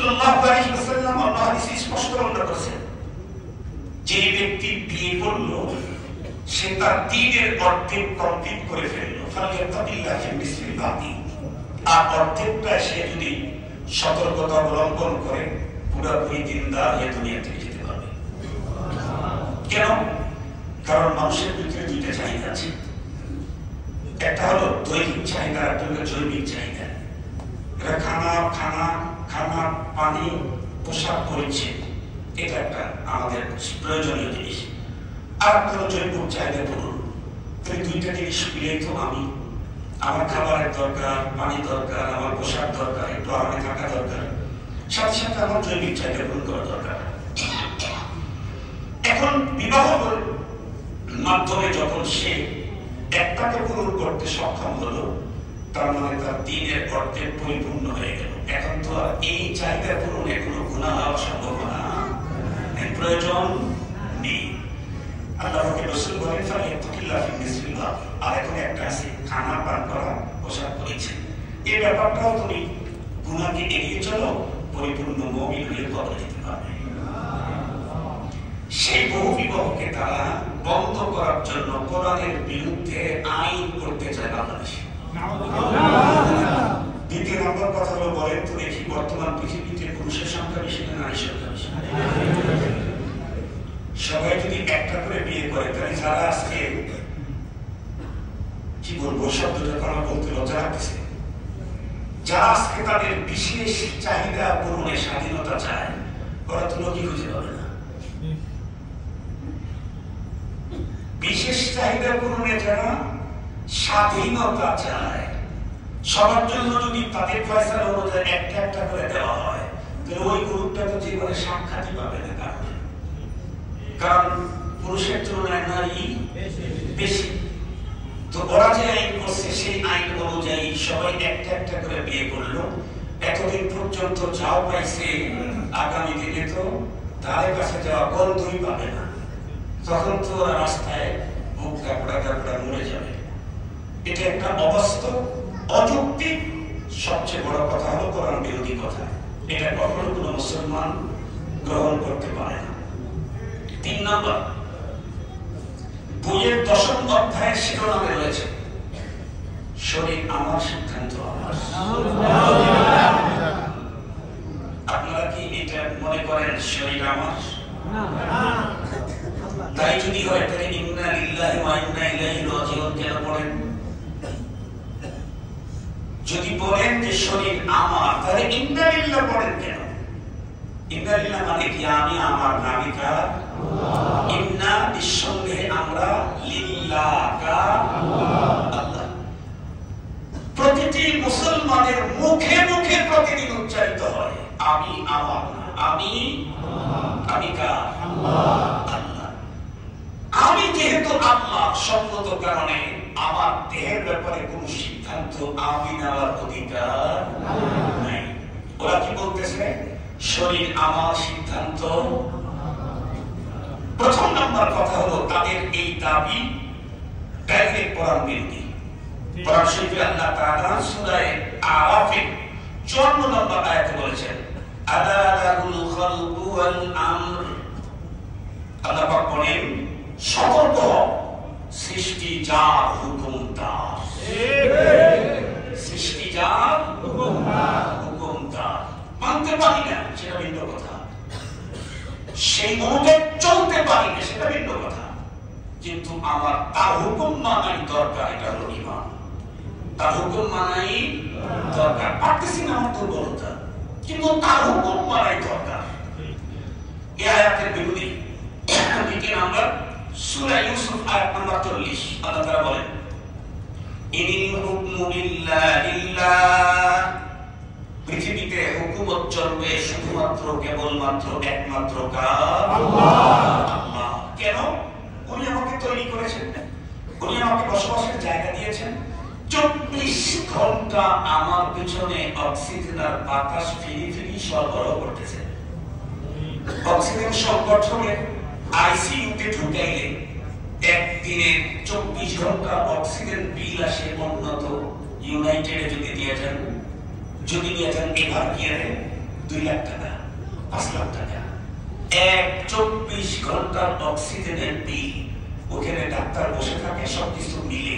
সাল্লাল্লাহু আলাইহি ওয়াসাল্লাম আল্লাহ হাদিসে স্পষ্ট বর্ণনা করেছেন, যে ব্যক্তি বিয়ে করলো সে তার দ্বীনের অর্ধেক কমপ্লিট করে ফেললো, ফালিয়াত্তাকিল্লাহি বিসমিল বাকি, আর অর্ধেকটা সে যদি সতর্কতা অবলম্বন করে পুরোপুরি দিনদার হয়ে দুনিয়া থেকে যেতে পারবে। কেন? কারণ মানুষের ভিতরে দুইটা চাহিদা আছে, একটা হলো দৈহিক চাহিদা, একটা হলো জৈবিক চাহিদা। এটা খানা পানি পোশাক পরিচ্ছদ, এটা একটা আমাদের প্রয়োজনীয় জিনিস। আর একটা হলো জৈবিক চাহিদা পূরণ। তাই দুইটা জিনিস মিলেই তো আমি, আমার খাবারের দরকার, পানি দরকার, আমার পোশাক দরকার, একটু আরামে থাকা দরকার, সাথে সাথে আমার জৈবিক চাহিদা পূরণ করা দরকার। এখন বিবাহ মাধ্যমে যখন সে একটাকে পূরণ করতে সক্ষম হলো, তার মানে তার দিনের অর্ধেক পরিপূর্ণ হয়ে গেল। এখন তো আর এই চাহিদা পূরণে কোনো গুনাহ হওয়ার সম্ভাবনা প্রয়োজন নেই। আল্লাহকে রাসূল বলেন ফালিয়াত্তাকিল্লাহি বিসমিল বাকি। আর এখন একটা আছে খানা পান করা, পোশাক পরিচ্ছদ, এই ব্যাপারটাও তুমি গুনাহকে এড়িয়ে চলো, পরিপূর্ণ মুমিন হয়ে কবরে যেতে পারবে। সেই বহু বিবাহকে তারা বন্ধ করার জন্য কোরআনের বিরুদ্ধে আইন করতে চায় বাংলাদেশে। দ্বিতীয় নম্বর কথা হলো, বলেন তো দেখি বর্তমান পৃথিবীতে পুরুষের সংখ্যা বেশি না নারীর সংখ্যা বেশি? সবাই যদি একটা করে বিয়ে করে, তাহলে যারা আজকে কি বলবো, শব্দটা আমার বলতে লজ্জা লাগতেছে, যারা আজকে তাদের বিশেষ চাহিদা পূরণে স্বাধীনতা চায়, ওরা তো লোকই খুঁজে পাবে না। বিশেষ চাহিদা পূরণে যারা স্বাধীনতা চায়, সবার জন্য যদি তাদের ফয়সালা অনুযায়ী একটা একটা করে দেওয়া হয়, তাহলে ওই গ্রুপটা তো জীবনে সাক্ষাৎই পাবে না। কারণ পুরুষের তুলনায় নারী বেশি। তো ওরা যে আইন করছে, সেই আইন অনুযায়ী সবাই একটা একটা করে বিয়ে করলো। এতদিন পর্যন্ত যাও পাইছে, আগামী দিনে তো তাদের কাছে যাওয়া গন্ধই পাবে না। তখন তো ওরা রাস্তায় বুক কাপড়া মরে যাবে। এটা একটা অবাস্তব, অযৌক্তিক, সবচেয়ে বড় কথা হলো কোরআন বিরোধী কথা। এটা কখনো কোনো মুসলমান গ্রহণ করতে পারে না। 3 নম্বর, বইয়ের 10ম অধ্যায়ের শিরোনামে রয়েছে শরীর আমার, সিদ্ধান্ত আমার। আপনারা কি এটা মনে করেন শরীর আমার? তাই যদি হয় তাহলে ইন্না লিল্লাহি ওয়া ইন্না ইলাইহি রাজিউন কেন পড়েন? যদি বলেন যে শরীর আমার, তাহলে ইন্না লিল্লাহ পড়েন কেন? ইন্না লিল্লাহ মানে কি? আমি, আমার, নামিকা ইন্না, নিঃসন্দেহে আমরা, লিল্লাহ কা আল্লাহ। প্রতিটি মুসলমানের মুখে মুখে প্রতিদিন উচ্চারিত হয় আমি, আমার, আমি কা আল্লাহ। আমি যেহেতু আল্লাহ সম্মত কারণে আমার দেহের ব্যাপারে কোন সিদ্ধান্ত আমি নেওয়ার অধিকার নাই। ওরা কি বলতেছে? শরীর আমার, সিদ্ধান্ত। প্রথম নম্বর কথা হলো, তাদের এই দাবি ডাইরেক্ট কোরআন বিরোধী। কোরআন শরীফে আল্লাহ তাআলা সূরা আরাফে 54 নম্বর আয়াতে বলেছেন, আলা লাহুল খালকু ওয়াল আমর। আল্লাহ পাক বলেন, সতর্ক হও, সৃষ্টি যার, হুকুম তার। সৃষ্টি যার, হুকুম তার। মানতে পারি না সেটা ভিন্ন কথা, সেই অনুযায়ী চলতে পারি না সেটা ভিন্ন কথা, কিন্তু আমার তার হুকুম মানাই দরকার, এটা হলো ঈমান। তার হুকুম মানাই দরকার, পারতেছি না আমার দুর্বলতা, কিন্তু তার হুকুম মানাই দরকার। এই আয়াতের বিরোধী দ্বিতীয় নাম্বার সূরা ইউসুফ আয়াত নাম্বার 40। আল্লাহ তাআলা বলেন, ইনিল হুকমু লিল্লাহ। পৃথিবীতে হুকুমত চলবে শুধুমাত্র, কেবলমাত্র, একমাত্র কার? আল্লাহ। কেন? উনি আমাকে তৈরি করেছেন, উনি আমাকে বসবাসের জায়গা দিয়েছেন। 24 ঘন্টা আমার পিছনে অক্সিজেন আর বাতাস ফিরি সরবরাহ করতেছে। অক্সিজেন সংকট হলে আইসিইউতে ঢুকাইলে একদিনে 24 ঘন্টা অক্সিজেন বিল আসে। উন্নত ইউনাইটেডে যদি নিয়ে যান এভার কেয়ারে 2 লাখ টাকা, 5 লাখ টাকা, 24 ঘন্টার অক্সিজেনের বিল, ওখানে ডাক্তার বসে থাকে, সবকিছু মিলে